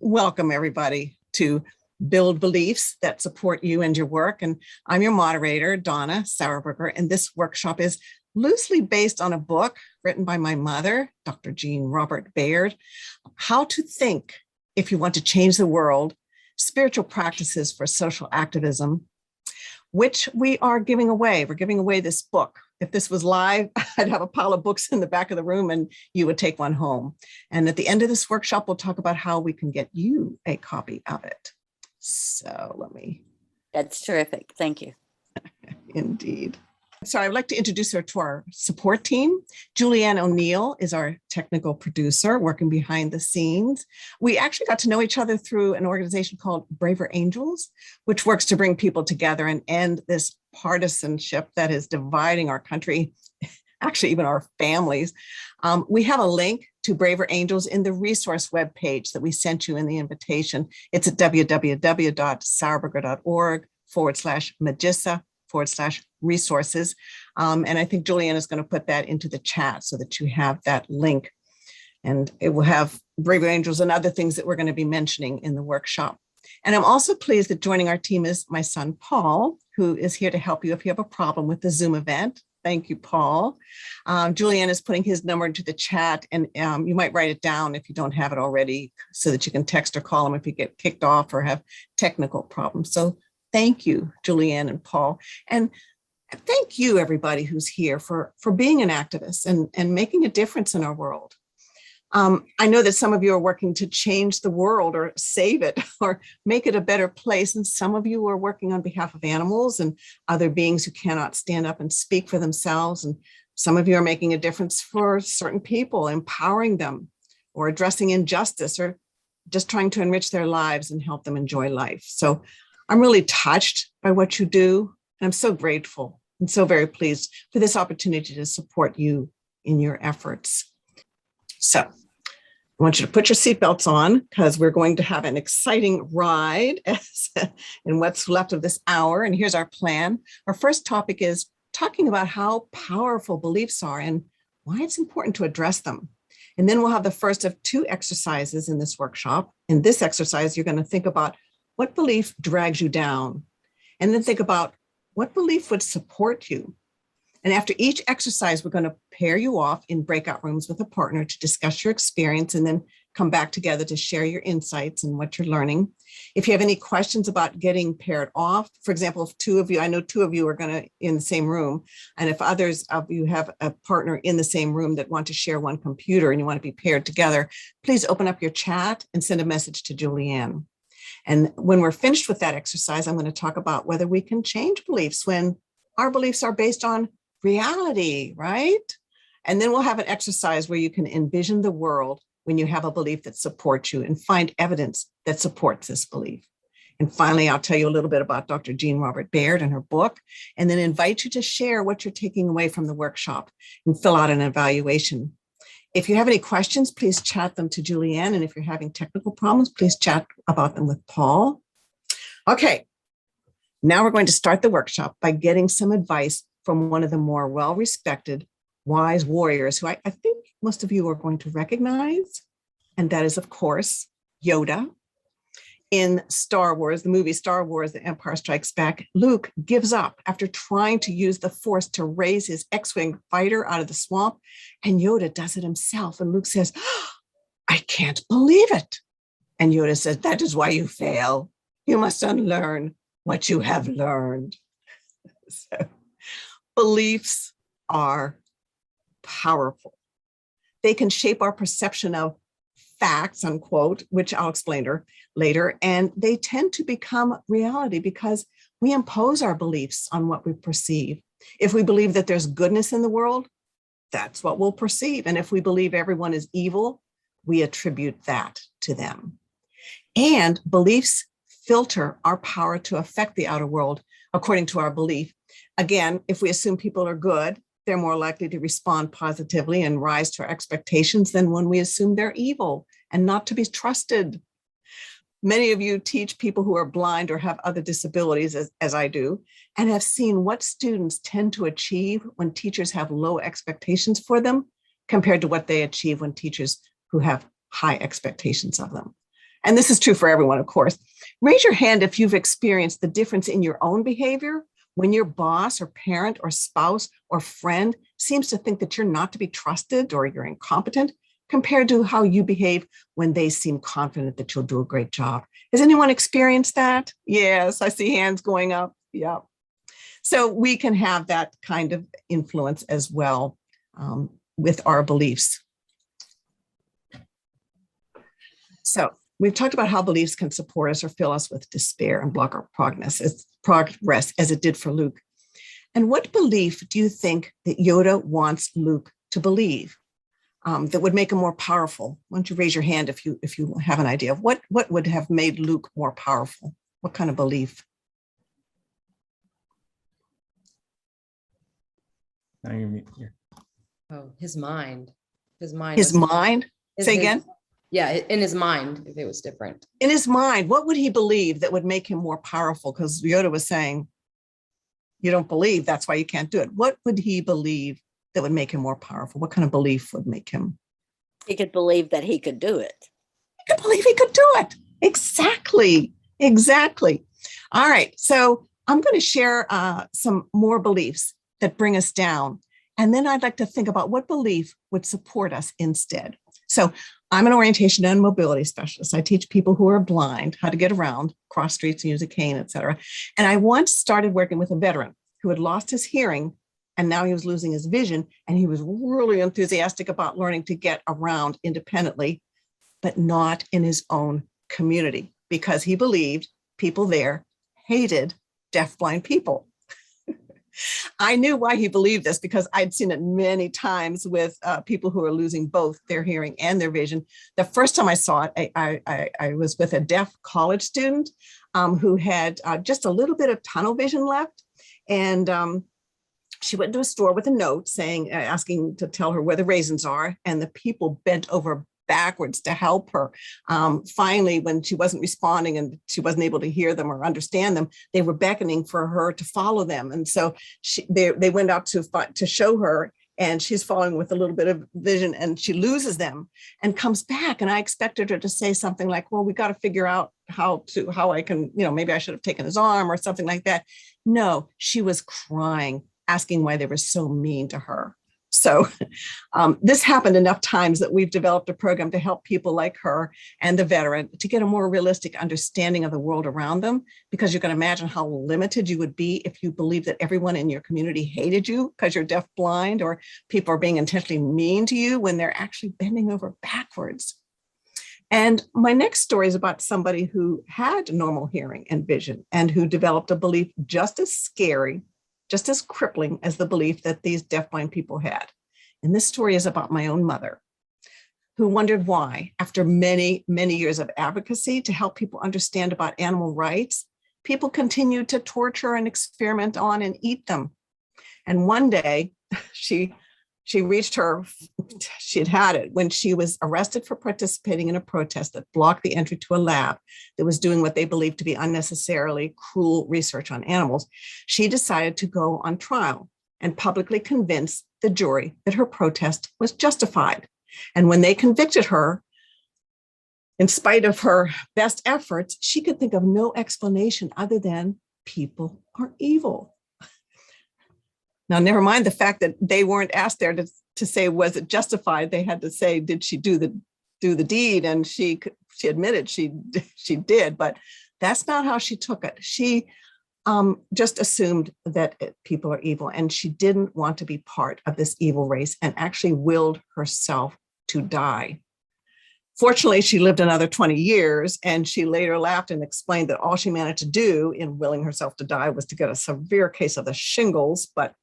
Welcome, everybody, to Build Beliefs That Support You and Your Work. And I'm your moderator, Donna Sauerberger, and this workshop is loosely based on a book written by my mother, Dr. Jean Robert Bayard, How to Think If You Want to Change the World, Spiritual Practices for Social Activism, which we are giving away. We're giving away this book. If this was live, I'd have a pile of books in the back of the room and you would take one home. And at the end of this workshop, we'll talk about how we can get you a copy of it. So let me. That's terrific. Thank you. Indeed. So I'd like to introduce her to our support team. Julianne O'Neill is our technical producer working behind the scenes. We actually got to know each other through an organization called Braver Angels, which works to bring people together and end this partisanship that is dividing our country, actually even our families. We have a link to Braver Angels in the resource webpage that we sent you in the invitation. It's at www.sauerberger.org/magissa/resources. And I think Julianne is going to put that into the chat so that you have that link. And it will have Braver Angels and other things that we're going to be mentioning in the workshop. And I'm also pleased that joining our team is my son, Paul, who is here to help you if you have a problem with the Zoom event. Thank you, Paul. Julianne is putting his number into the chat, and you might write it down if you don't have it already so that you can text or call him if you get kicked off or have technical problems. So thank you, Julianne and Paul. And thank you, everybody who's here for being an activist and making a difference in our world. I know that some of you are working to change the world or save it or make it a better place. And some of you are working on behalf of animals and other beings who cannot stand up and speak for themselves. And some of you are making a difference for certain people, empowering them or addressing injustice or just trying to enrich their lives and help them enjoy life. So I'm really touched by what you do. And I'm so grateful and so very pleased for this opportunity to support you in your efforts. So I want you to put your seatbelts on because we're going to have an exciting ride in what's left of this hour. And here's our plan. Our first topic is talking about how powerful beliefs are and why it's important to address them. And then we'll have the first of two exercises in this workshop. In this exercise, you're going to think about what belief drags you down, and then think about what belief would support you. And after each exercise, we're going to pair you off in breakout rooms with a partner to discuss your experience and then come back together to share your insights and what you're learning. If you have any questions about getting paired off, for example, if two of you, I know two of you are going to in the same room, and if others of you have a partner in the same room that want to share one computer and you want to be paired together, please open up your chat and send a message to Julianne. And when we're finished with that exercise, I'm going to talk about whether we can change beliefs when our beliefs are based on reality, right? And then we'll have an exercise where you can envision the world when you have a belief that supports you and find evidence that supports this belief. And finally, I'll tell you a little bit about Dr. Jean Robert Bayard and her book, and then invite you to share what you're taking away from the workshop and fill out an evaluation. If you have any questions, please chat them to Julianne. And if you're having technical problems, please chat about them with Paul. Okay, now we're going to start the workshop by getting some advice from one of the more well-respected, wise warriors who I think most of you are going to recognize. And that is, of course, Yoda. In Star Wars, the movie Star Wars, The Empire Strikes Back, Luke gives up after trying to use the Force to raise his X-Wing fighter out of the swamp. And Yoda does it himself. And Luke says, I can't believe it. And Yoda says, that is why you fail. You must unlearn what you have learned. So, beliefs are powerful. They can shape our perception of facts, unquote, which I'll explain later, and they tend to become reality because we impose our beliefs on what we perceive. If we believe that there's goodness in the world, that's what we'll perceive. And if we believe everyone is evil, we attribute that to them. And beliefs filter our power to affect the outer world according to our belief. Again, if we assume people are good, they're more likely to respond positively and rise to our expectations than when we assume they're evil and not to be trusted. Many of you teach people who are blind or have other disabilities, as I do, and have seen what students tend to achieve when teachers have low expectations for them compared to what they achieve when teachers who have high expectations of them. And this is true for everyone, of course. Raise your hand if you've experienced the difference in your own behavior when your boss or parent or spouse or friend seems to think that you're not to be trusted or you're incompetent compared to how you behave when they seem confident that you'll do a great job. Has anyone experienced that? Yes, I see hands going up. Yeah. So we can have that kind of influence as well with our beliefs. So we've talked about how beliefs can support us or fill us with despair and block our progress as it did for Luke. And what belief do you think that Yoda wants Luke to believe that would make him more powerful? Why don't you raise your hand if you have an idea of what would have made Luke more powerful? What kind of belief? Oh, his mind. His mind. His mind? Say again? Yeah, in his mind, if it was different. In his mind, what would he believe that would make him more powerful? Because Yoda was saying, you don't believe, that's why you can't do it. What would he believe that would make him more powerful? What kind of belief would make him? He could believe that he could do it. He could believe he could do it. Exactly. All right. So I'm going to share some more beliefs that bring us down. And then I'd like to think about what belief would support us instead. So I'm an orientation and mobility specialist. I teach people who are blind how to get around, cross streets and use a cane, et cetera. And I once started working with a veteran who had lost his hearing and now he was losing his vision. And he was really enthusiastic about learning to get around independently, but not in his own community because he believed people there hated deafblind people. I knew why he believed this because I'd seen it many times with people who are losing both their hearing and their vision. The first time I saw it, I was with a deaf college student who had just a little bit of tunnel vision left. And she went to a store with a note saying, asking to tell her where the raisins are. And the people bent over backwards to help her. Finally, when she wasn't responding and she wasn't able to hear them or understand them, they were beckoning for her to follow them. And so they went out to show her, and she's following with a little bit of vision, and she loses them and comes back. And I expected her to say something like, well, we got to figure out how I can, maybe I should have taken his arm or something like that. No, she was crying, asking why they were so mean to her. So this happened enough times that we've developed a program to help people like her and the veteran to get a more realistic understanding of the world around them, because you can imagine how limited you would be if you believe that everyone in your community hated you because you're deaf blind, or people are being intentionally mean to you when they're actually bending over backwards. And my next story is about somebody who had normal hearing and vision and who developed a belief just as scary, just as crippling as the belief that these deafblind people had. And this story is about my own mother, who wondered why, after many, many years of advocacy to help people understand about animal rights, people continued to torture and experiment on and eat them. And one day, she had it when she was arrested for participating in a protest that blocked the entry to a lab that was doing what they believed to be unnecessarily cruel research on animals. She decided to go on trial and publicly convince the jury that her protest was justified. And when they convicted her, in spite of her best efforts, she could think of no explanation other than people are evil. Now, never mind the fact that they weren't asked there to say, was it justified? They had to say, did she do the deed? And she admitted she did, but that's not how she took it. She just assumed that people are evil, and she didn't want to be part of this evil race and actually willed herself to die. Fortunately, she lived another 20 years, and she later laughed and explained that all she managed to do in willing herself to die was to get a severe case of the shingles. But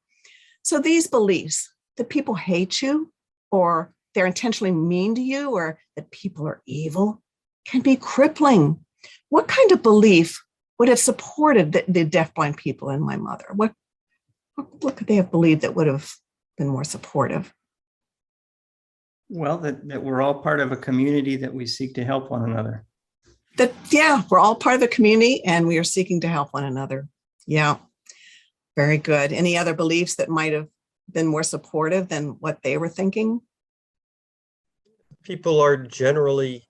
so these beliefs that people hate you, or they're intentionally mean to you, or that people are evil can be crippling. What kind of belief would have supported the deafblind people and my mother? What could they have believed that would have been more supportive? Well, that we're all part of a community, that we seek to help one another. We're all part of the community and we are seeking to help one another. Yeah, very good. Any other beliefs that might have been more supportive than what they were thinking? People are generally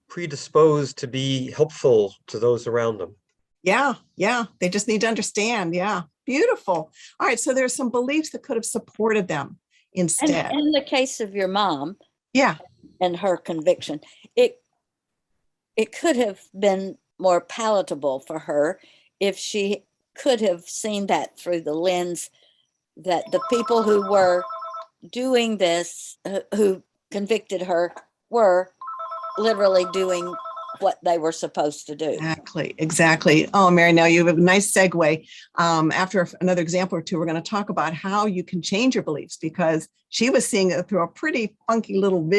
predisposed to be helpful to those around them. Yeah, yeah. They just need to understand. Yeah, beautiful. All right, so there's some beliefs that could have supported them And instead. in the case of your mom Yeah, and her conviction, it could have been more palatable for her if she could have seen that through the lens that the people who were doing this, who convicted her, were literally doing what they were supposed to do. exactly, exactly. Oh, Mary, now you have a nice segue. After another example or two, we're going to talk about how you can change your beliefs, because she was seeing it through a pretty funky little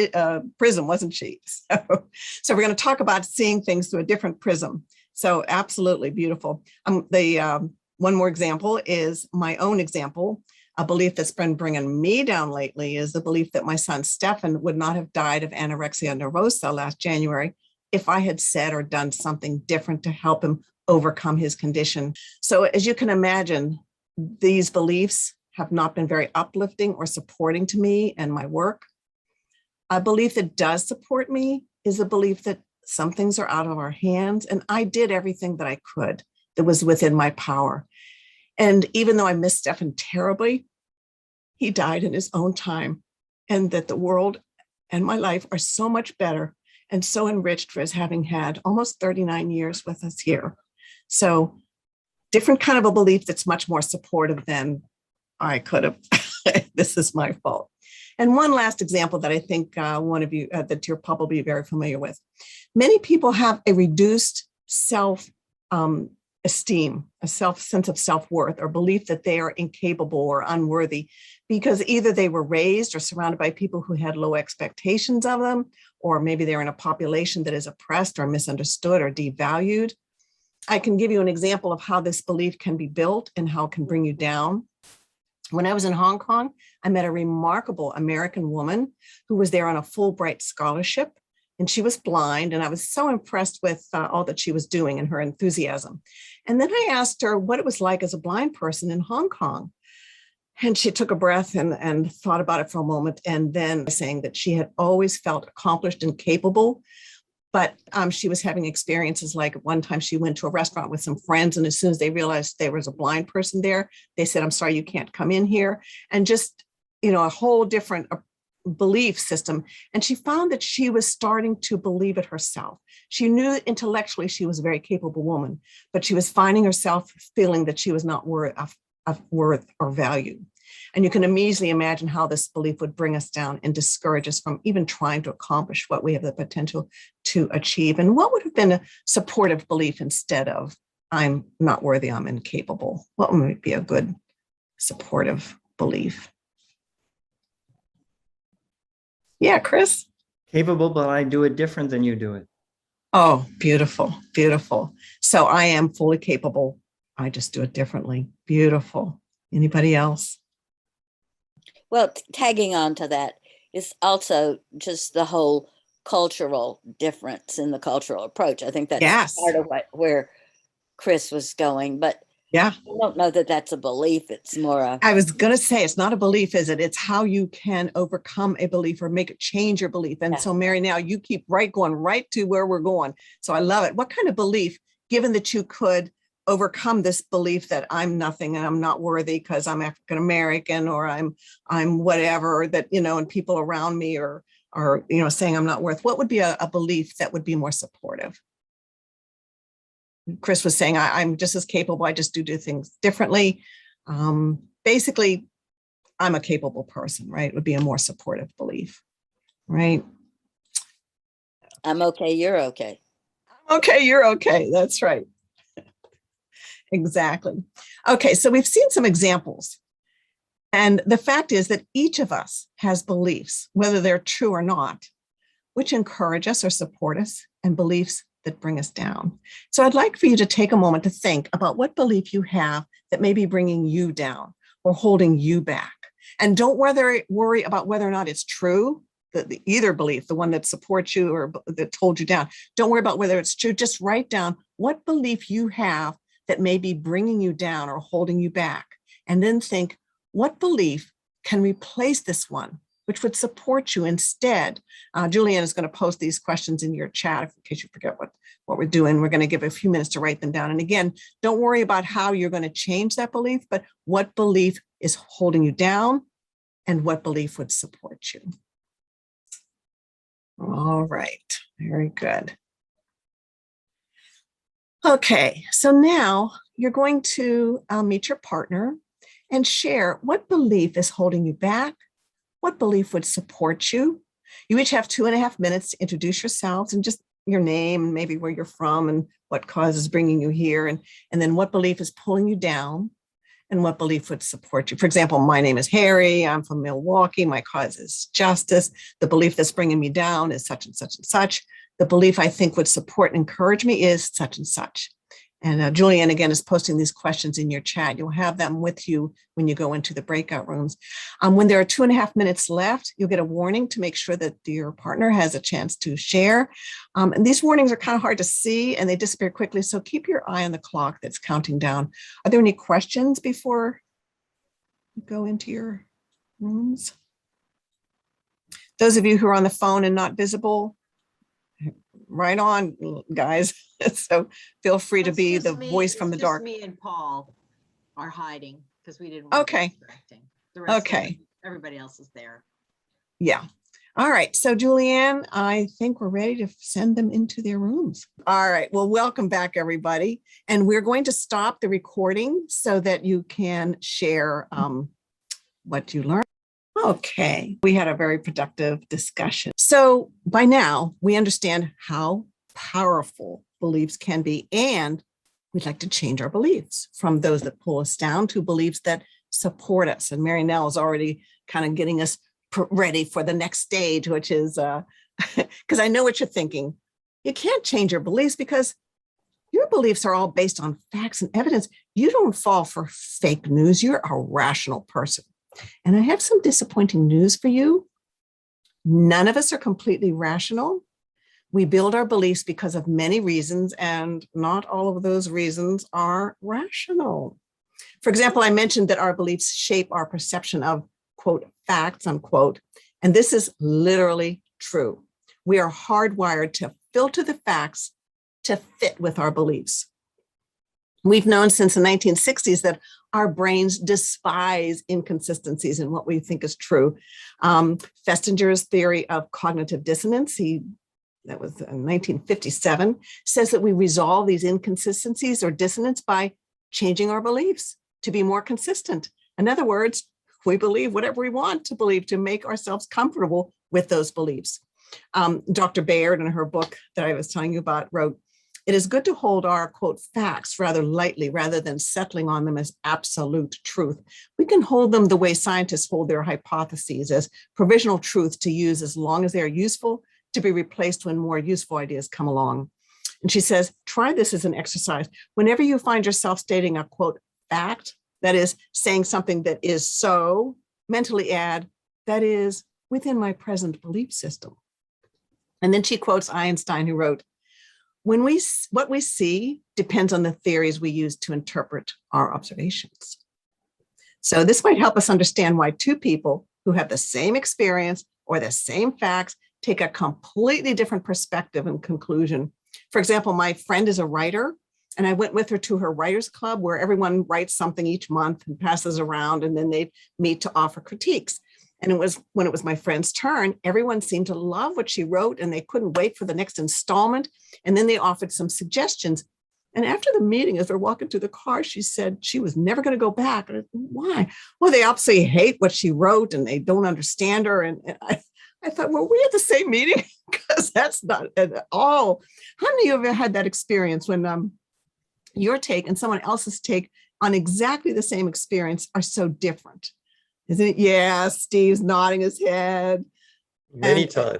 prism, wasn't she? So we're going to talk about seeing things through a different prism. So absolutely beautiful. One more example is my own example. A belief that's been bringing me down lately is the belief that my son Stefan would not have died of anorexia nervosa last January if I had said or done something different to help him overcome his condition. So as you can imagine, these beliefs have not been very uplifting or supporting to me and my work. A belief that does support me is a belief that some things are out of our hands, and I did everything that I could that was within my power. And even though I miss Stefan terribly, he died in his own time, and that the world and my life are so much better and so enriched for his having had almost 39 years with us here. So different kind of a belief that's much more supportive than I could have. This is my fault. And one last example that I think one of you, that you're probably very familiar with. Many people have a reduced self-esteem, a sense of self-worth, or belief that they are incapable or unworthy, because either they were raised or surrounded by people who had low expectations of them, or maybe they're in a population that is oppressed or misunderstood or devalued. I can give you an example of how this belief can be built and how it can bring you down. When I was in Hong Kong, I met a remarkable American woman who was there on a Fulbright scholarship, and she was blind. And I was so impressed with all that she was doing and her enthusiasm. And then I asked her what it was like as a blind person in Hong Kong. And she took a breath and thought about it for a moment, and then saying that she had always felt accomplished and capable. But she was having experiences like one time she went to a restaurant with some friends, and as soon as they realized there was a blind person there, they said, "I'm sorry, you can't come in here." And just, a whole different belief system. And she found that she was starting to believe it herself. She knew intellectually she was a very capable woman, but she was finding herself feeling that she was not worth or value. And you can immediately imagine how this belief would bring us down and discourage us from even trying to accomplish what we have the potential to achieve. And what would have been a supportive belief instead of "I'm not worthy, I'm incapable"? What would be a good supportive belief? Yeah, Chris? Capable, but I do it different than you do it. Oh, beautiful, beautiful. So I am fully capable. I just do it differently. Beautiful. Anybody else? Well, tagging on to that is also just the whole cultural difference in the cultural approach. I think that's Yes. part of where Chris was going, but Yeah. I don't know that that's a belief. It's more a, I was going to say, it's not a belief, is it? It's how you can overcome a belief or make it change your belief. And Yeah. so, Mary, now you keep going right to where we're going. So I love it. What kind of belief, given that you could overcome this belief that I'm nothing and I'm not worthy because I'm African American, or I'm whatever, that, and people around me are saying I'm not worth, what would be a belief that would be more supportive? Chris was saying, I'm just as capable. I just do things differently. Basically, I'm a capable person, right? It would be a more supportive belief, right? I'm okay, you're okay. Okay, you're okay. That's right. Exactly. Okay, so we've seen some examples. And the fact is that each of us has beliefs, whether they're true or not, which encourage us or support us, and beliefs that bring us down. So I'd like for you to take a moment to think about what belief you have that may be bringing you down or holding you back. And don't worry about whether or not it's true, either belief, the one that supports you or that told you down. Don't worry about whether it's true. Just write down what belief you have that may be bringing you down or holding you back. And then think, what belief can replace this one which would support you instead. Julianne is going to post these questions in your chat in case you forget what we're doing. We're going to give a few minutes to write them down. And again, don't worry about how you're going to change that belief, but what belief is holding you down and what belief would support you. All right, very good. Okay, so now you're going to meet your partner and share what belief is holding you back, what belief would support you. You each have 2.5 minutes to introduce yourselves and just your name and maybe where you're from and what cause is bringing you here, and then what belief is pulling you down and what belief would support you. For example, my name is Harry. I'm from Milwaukee. My cause is justice. The belief that's bringing me down is such and such and such. The belief I think would support and encourage me is such and such. And Julianne, again, is posting these questions in your chat. You'll have them with you when you go into the breakout rooms. When there are 2.5 minutes left, you'll get a warning to make sure that your partner has a chance to share. And these warnings are kind of hard to see and they disappear quickly. So keep your eye on the clock that's counting down. Are there any questions before you go into your rooms? Those of you who are on the phone and not visible, right on, guys. So feel free to It's be just the me- voice from the it's just dark. Me and Paul are hiding because we didn't. want to be Okay. distracting. The rest of Okay. everybody else is there. Yeah. All right. So Julianne, I think we're ready to send them into their rooms. All right. Well, welcome back, everybody. And we're going to stop the recording so that you can share what you learned. Okay. We had a very productive discussion. So by now we understand how powerful beliefs can be, and we'd like to change our beliefs from those that pull us down to beliefs that support us. And Mary Nell is already kind of getting us ready for the next stage, which is, because I know what you're thinking. You can't change your beliefs because your beliefs are all based on facts and evidence. You don't fall for fake news. You're a rational person. And I have some disappointing news for you. None of us are completely rational. We build our beliefs because of many reasons, and not all of those reasons are rational. For example, I mentioned that our beliefs shape our perception of, quote, facts, unquote, and this is literally true. We are hardwired to filter the facts to fit with our beliefs. We've known since the 1960s that our brains despise inconsistencies in what we think is true. Festinger's theory of cognitive dissonance, that was in 1957, says that we resolve these inconsistencies or dissonance by changing our beliefs to be more consistent. In other words, we believe whatever we want to believe to make ourselves comfortable with those beliefs. Dr. Bayard, in her book that I was telling you about, wrote, "It is good to hold our, quote, facts rather lightly rather than settling on them as absolute truth. We can hold them the way scientists hold their hypotheses, as provisional truth to use as long as they are useful, to be replaced when more useful ideas come along." And she says, try this as an exercise. Whenever you find yourself stating a, quote, fact, that is saying something that is so, mentally add, that is within my present belief system. And then she quotes Einstein, who wrote, what we see depends on the theories we use to interpret our observations. So this might help us understand why two people who have the same experience or the same facts take a completely different perspective and conclusion. For example, my friend is a writer, and I went with her to her writers club where everyone writes something each month and passes around, and then they meet to offer critiques. And when it was my friend's turn, everyone seemed to love what she wrote and they couldn't wait for the next installment. And then they offered some suggestions. And after the meeting, as they're walking to the car, she said she was never going to go back. And I said, why? Well, they obviously hate what she wrote and they don't understand her. And I thought, well, we had the same meeting, because that's not at all. How many of you have had that experience when your take and someone else's take on exactly the same experience are so different? Isn't it? Yeah, Steve's nodding his head. Many And- times.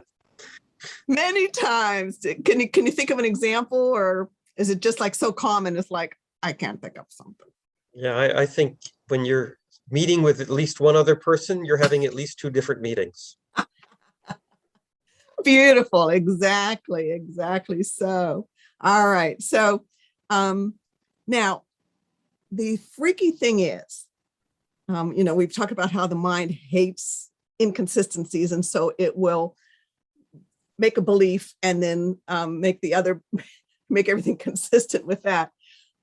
Many times. Can you think of an example, or is it just like so common? It's like, I can't think of something. Yeah, I think when you're meeting with at least one other person, you're having at least 2 different meetings. Beautiful. Exactly so. All right. So now the freaky thing is, we've talked about how the mind hates inconsistencies. And so it will make a belief and then make everything consistent with that.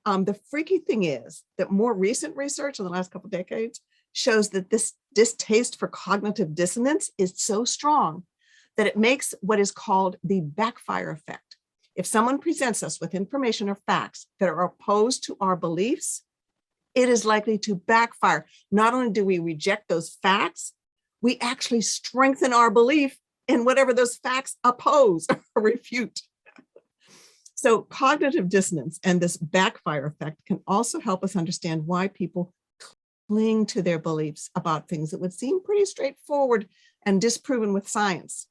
The freaky thing is that more recent research in the last couple of decades shows that this distaste for cognitive dissonance is so strong that it makes what is called the backfire effect. If someone presents us with information or facts that are opposed to our beliefs, it is likely to backfire. Not only do we reject those facts, we actually strengthen our belief in whatever those facts oppose or refute. So cognitive dissonance and this backfire effect can also help us understand why people cling to their beliefs about things that would seem pretty straightforward and disproven with science.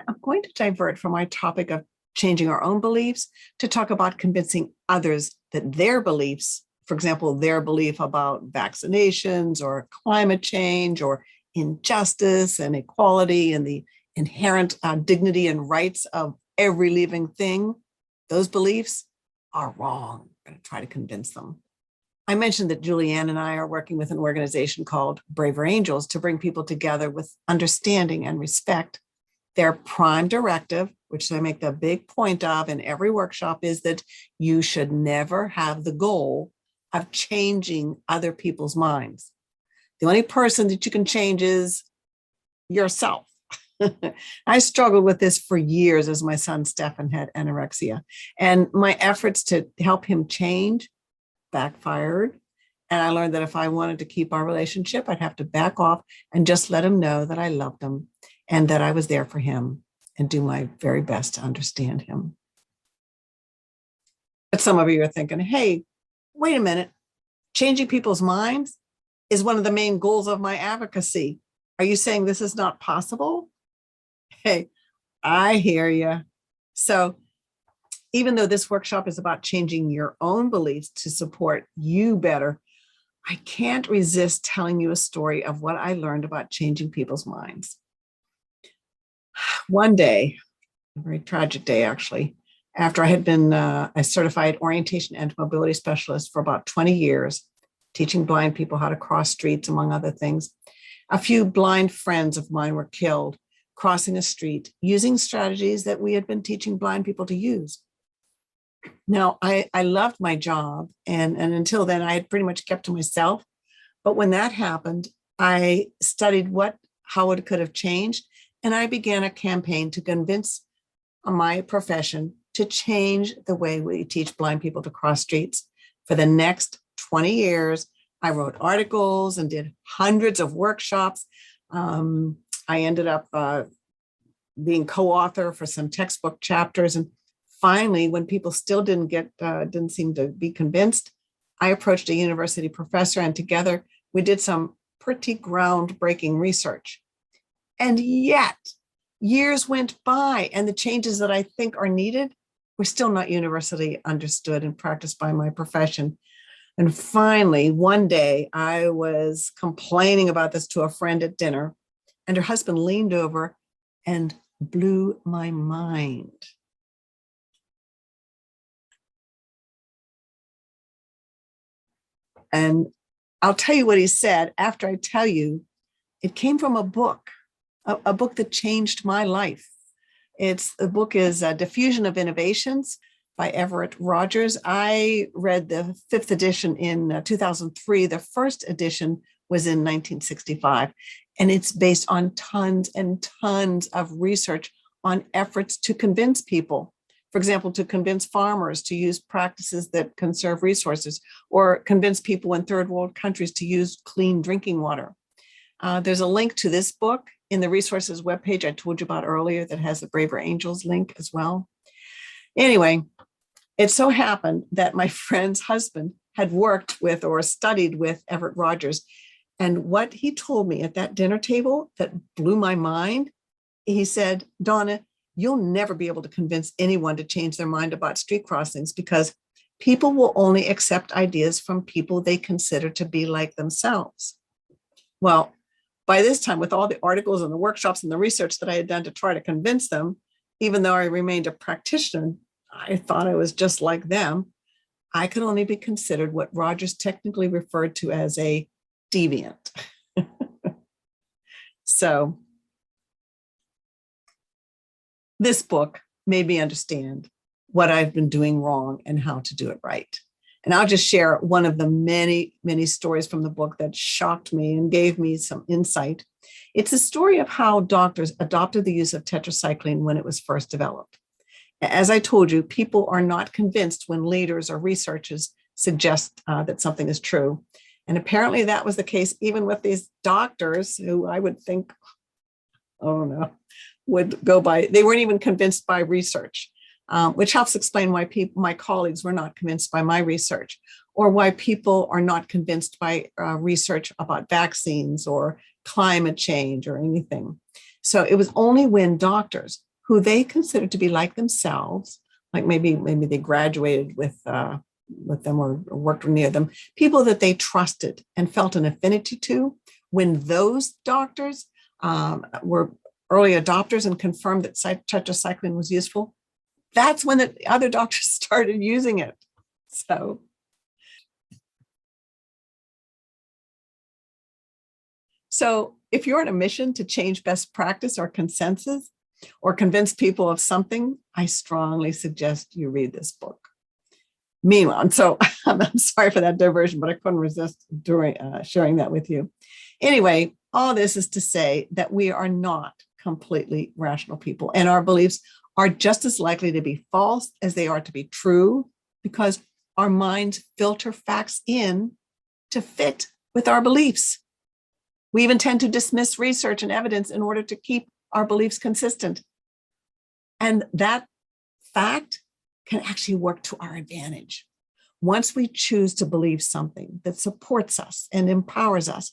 I'm going to divert from my topic of changing our own beliefs to talk about convincing others that their beliefs, for example, their belief about vaccinations or climate change or injustice and equality and the inherent dignity and rights of every living thing, those beliefs are wrong. I'm going to try to convince them. I mentioned that Julianne and I are working with an organization called Braver Angels to bring people together with understanding and respect. Their prime directive, which I make the big point of in every workshop, is that you should never have the goal of changing other people's minds. The only person that you can change is yourself. I struggled with this for years as my son Stefan had anorexia, and my efforts to help him change backfired. And I learned that if I wanted to keep our relationship, I'd have to back off and just let him know that I loved him and that I was there for him and do my very best to understand him. But some of you are thinking, hey, wait a minute, changing people's minds is one of the main goals of my advocacy. Are you saying this is not possible? Hey, I hear you. So even though this workshop is about changing your own beliefs to support you better, I can't resist telling you a story of what I learned about changing people's minds. One day, a very tragic day actually, after I had been a certified orientation and mobility specialist for about 20 years, teaching blind people how to cross streets, among other things, a few blind friends of mine were killed crossing a street using strategies that we had been teaching blind people to use. Now, I loved my job, and until then, I had pretty much kept to myself. But when that happened, I studied how it could have changed, and I began a campaign to convince my profession to change the way we teach blind people to cross streets. For the next 20 years, I wrote articles and did hundreds of workshops. I ended up being co-author for some textbook chapters. And finally, when people still didn't seem to be convinced, I approached a university professor, and together we did some pretty groundbreaking research. And yet, years went by, and the changes that I think are needed were still not universally understood and practiced by my profession. And finally, one day, I was complaining about this to a friend at dinner, and her husband leaned over and blew my mind. And I'll tell you what he said after I tell you. It came from a book that changed my life. The book is Diffusion of Innovations by Everett Rogers. I read the 5th edition in 2003. The first edition was in 1965. And it's based on tons and tons of research on efforts to convince people. For example, to convince farmers to use practices that conserve resources, or convince people in third world countries to use clean drinking water. There's a link to this book in the resources webpage I told you about earlier that has the Braver Angels link as well. Anyway, it so happened that my friend's husband had worked with or studied with Everett Rogers. And what he told me at that dinner table that blew my mind, he said, Donna, you'll never be able to convince anyone to change their mind about street crossings because people will only accept ideas from people they consider to be like themselves. Well, by this time, with all the articles and the workshops and the research that I had done to try to convince them, even though I remained a practitioner, I thought I was just like them. I could only be considered what Rogers technically referred to as a deviant. So this book made me understand what I've been doing wrong and how to do it right. And I'll just share one of the many, many stories from the book that shocked me and gave me some insight. It's a story of how doctors adopted the use of tetracycline when it was first developed. As I told you, people are not convinced when leaders or researchers suggest that something is true. And apparently that was the case even with these doctors who I would think, oh no, would go by, they weren't even convinced by research, which helps explain why my colleagues were not convinced by my research, or why people are not convinced by research about vaccines or climate change or anything. So it was only when doctors who they considered to be like themselves, like maybe they graduated with them or worked near them, people that they trusted and felt an affinity to, when those doctors were early adopters and confirmed that tetracycline was useful, that's when the other doctors started using it. So if you're on a mission to change best practice or consensus or convince people of something, I strongly suggest you read this book. Meanwhile, so I'm sorry for that diversion, but I couldn't resist sharing that with you. Anyway, all this is to say that we are not completely rational people, and our beliefs are just as likely to be false as they are to be true, because our minds filter facts in to fit with our beliefs. We even tend to dismiss research and evidence in order to keep our beliefs consistent. And that fact can actually work to our advantage. Once we choose to believe something that supports us and empowers us,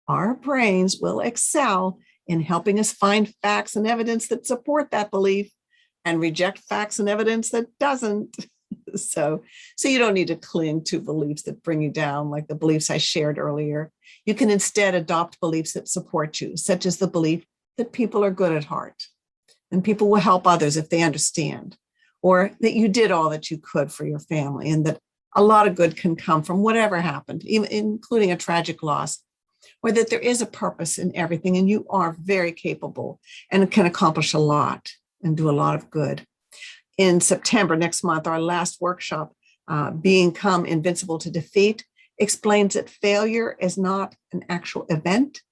our brains will excel in helping us find facts and evidence that support that belief and reject facts and evidence that doesn't. So you don't need to cling to beliefs that bring you down, like the beliefs I shared earlier. You can instead adopt beliefs that support you, such as the belief that people are good at heart and people will help others if they understand, or that you did all that you could for your family and that a lot of good can come from whatever happened, even including a tragic loss, or that there is a purpose in everything and you are very capable and can accomplish a lot and do a lot of good. In September, next month, our last workshop, Become Invincible to Defeat, explains that failure is not an actual event.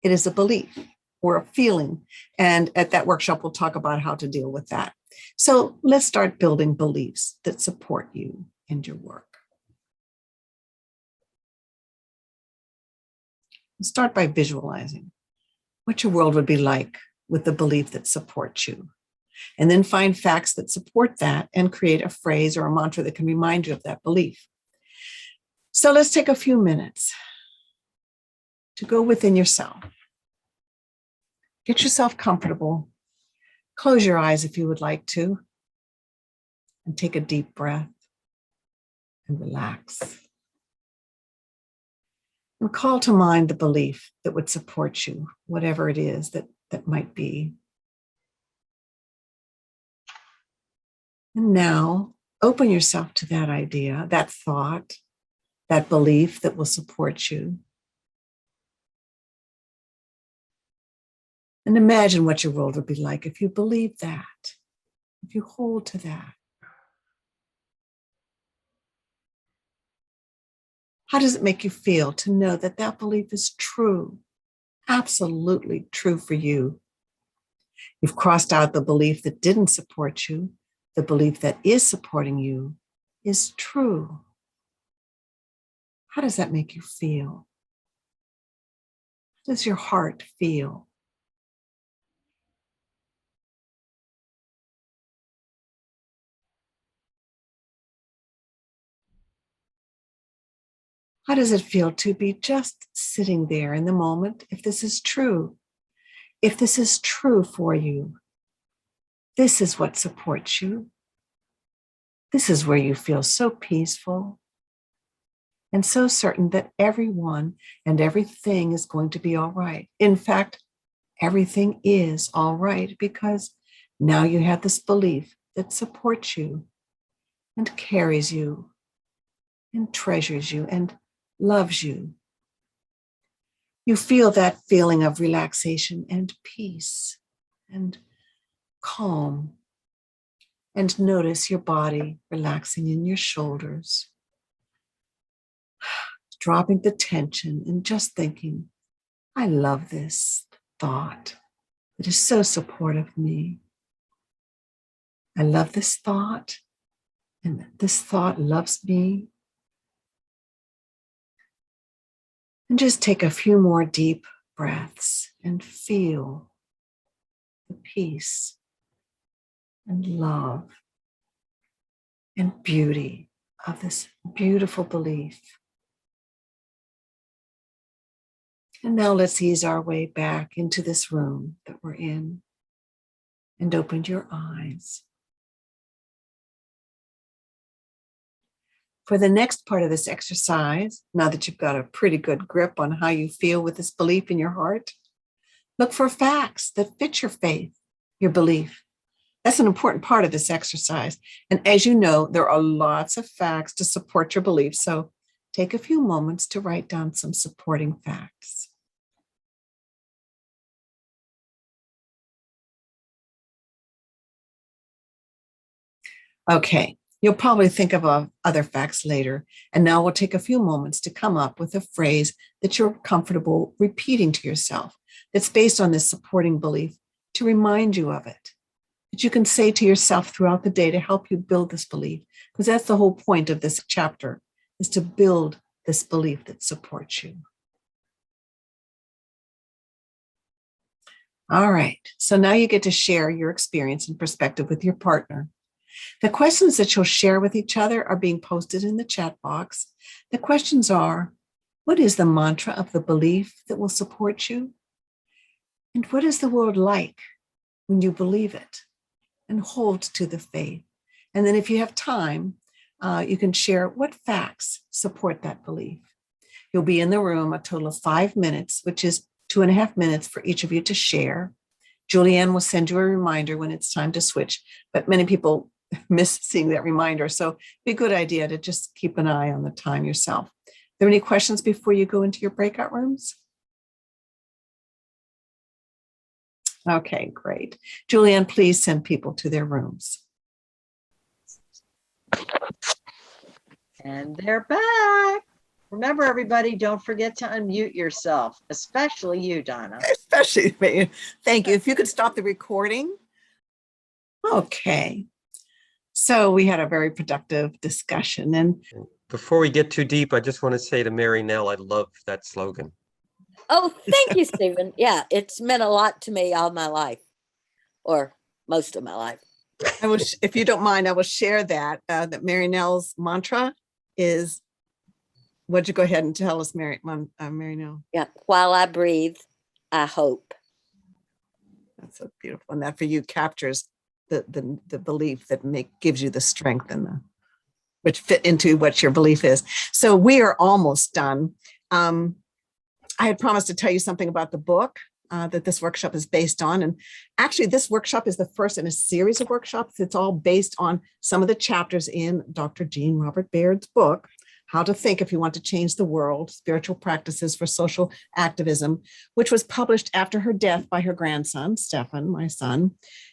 It is a belief or a feeling. And at that workshop, we'll talk about how to deal with that. So let's start building beliefs that support you and your work. We'll start by visualizing what your world would be like with the belief that supports you. And then find facts that support that and create a phrase or a mantra that can remind you of that belief. So let's take a few minutes to go within yourself. Get yourself comfortable. Close your eyes if you would like to, and take a deep breath and relax. And call to mind the belief that would support you, whatever it is that might be. And now open yourself to that idea, that thought, that belief that will support you. And imagine what your world would be like if you believe that, if you hold to that. How does it make you feel to know that that belief is true, absolutely true for you? You've crossed out the belief that didn't support you. The belief that is supporting you is true. How does that make you feel? How does your heart feel? How does it feel to be just sitting there in the moment if this is true? If this is true for you, this is what supports you. This is where you feel so peaceful and so certain that everyone and everything is going to be all right. In fact, everything is all right because now you have this belief that supports you and carries you and treasures you and loves you. You feel that feeling of relaxation and peace and calm. And notice your body relaxing in your shoulders, dropping the tension and just thinking, I love this thought. It is so supportive of me. I love this thought, and this thought loves me. And just take a few more deep breaths and feel the peace and love and beauty of this beautiful belief. And now let's ease our way back into this room that we're in and open your eyes. For the next part of this exercise, now that you've got a pretty good grip on how you feel with this belief in your heart, look for facts that fit your faith, your belief. That's an important part of this exercise. And as you know, there are lots of facts to support your belief. So take a few moments to write down some supporting facts. Okay, you'll probably think of other facts later. And now we'll take a few moments to come up with a phrase that you're comfortable repeating to yourself that's based on this supporting belief to remind you of it, that you can say to yourself throughout the day to help you build this belief, because that's the whole point of this chapter, is to build this belief that supports you. All right, so now you get to share your experience and perspective with your partner. The questions that you'll share with each other are being posted in the chat box. The questions are, what is the mantra of the belief that will support you? And what is the world like when you believe it and hold to the faith? And then if you have time, you can share what facts support that belief. You'll be in the room a total of 5 minutes, which is 2.5 minutes for each of you to share. Julianne will send you a reminder when it's time to switch, but many people miss seeing that reminder. So it'd be a good idea to just keep an eye on the time yourself. Are there any questions before you go into your breakout rooms? Okay, great. Julianne, please send people to their rooms. And they're back. Remember, everybody, don't forget to unmute yourself, especially you, Donna. Especially me. Thank you. If you could stop the recording. Okay. So we had a very productive discussion. And Before we get too deep, I just want to say to Mary Nell, I love that slogan. Oh, thank you, Stephen. Yeah, it's meant a lot to me all my life, or most of my life. I will, if you don't mind, I will share that, that Mary Nell's mantra is, what'd you go ahead and tell us, Mary Nell? Yeah, while I breathe, I hope. That's so beautiful. And that for you captures the belief that gives you the strength and which fit into what your belief is. So we are almost done. I had promised to tell you something about the book that this workshop is based on. And actually this workshop is the first in a series of workshops. It's all based on some of the chapters in Dr. Jean Robert Bayard's book, How to Think If You Want to Change the World, Spiritual Practices for Social Activism, which was published after her death by her grandson, Stefan, my son.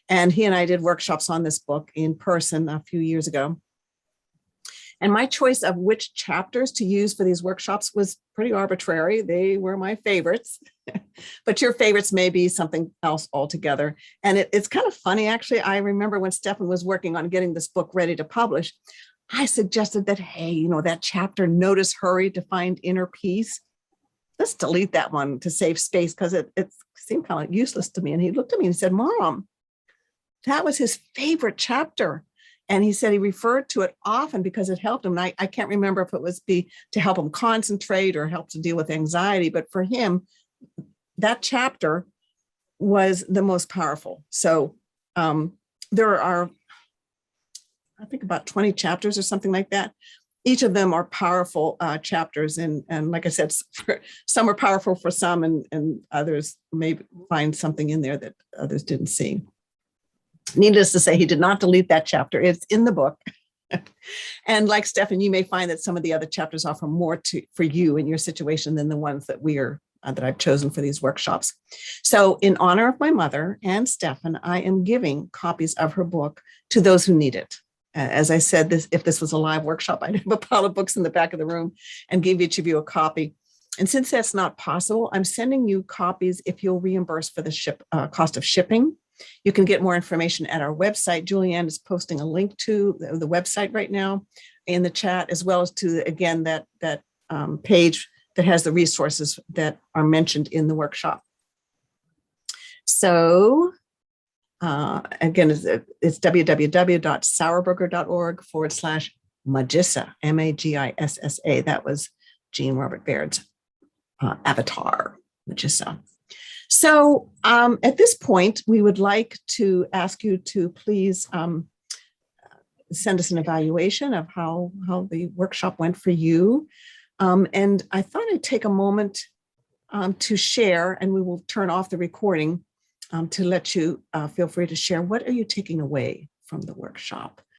And he and I did workshops on this book in person a few years ago. And my choice of which chapters to use for these workshops was pretty arbitrary. They were my favorites, but your favorites may be something else altogether. And it's kind of funny, actually. I remember when Stefan was working on getting this book ready to publish, I suggested that, hey, that chapter, Notice, Hurry to Find Inner Peace, let's delete that one to save space, because it seemed kind of useless to me. And he looked at me and said, Mom, that was his favorite chapter. And he said he referred to it often because it helped him. And I can't remember if it was to help him concentrate or help to deal with anxiety, but for him, that chapter was the most powerful. So there are, I think, about 20 chapters or something like that. Each of them are powerful chapters. And like I said, some are powerful for some, and others may find something in there that others didn't see. Needless to say, he did not delete that chapter. It's in the book. And like Stefan, you may find that some of the other chapters offer more for you in your situation than the ones that we are that I've chosen for these workshops. So in honor of my mother and Stefan, I am giving copies of her book to those who need it. As I said, if this was a live workshop, I'd have a pile of books in the back of the room and give each of you a copy. And since that's not possible, I'm sending you copies if you'll reimburse for the cost of shipping. You can get more information at our website. Julianne is posting a link to the website right now in the chat, as well as to, again, that page that has the resources that are mentioned in the workshop. So again, it's www.sauerberger.org/Magissa, Magissa. That was Jean Robert Bayard's avatar, Magissa. So at this point, we would like to ask you to please send us an evaluation of how the workshop went for you. And I thought I'd take a moment to share, and we will turn off the recording to let you feel free to share. What are you taking away from the workshop?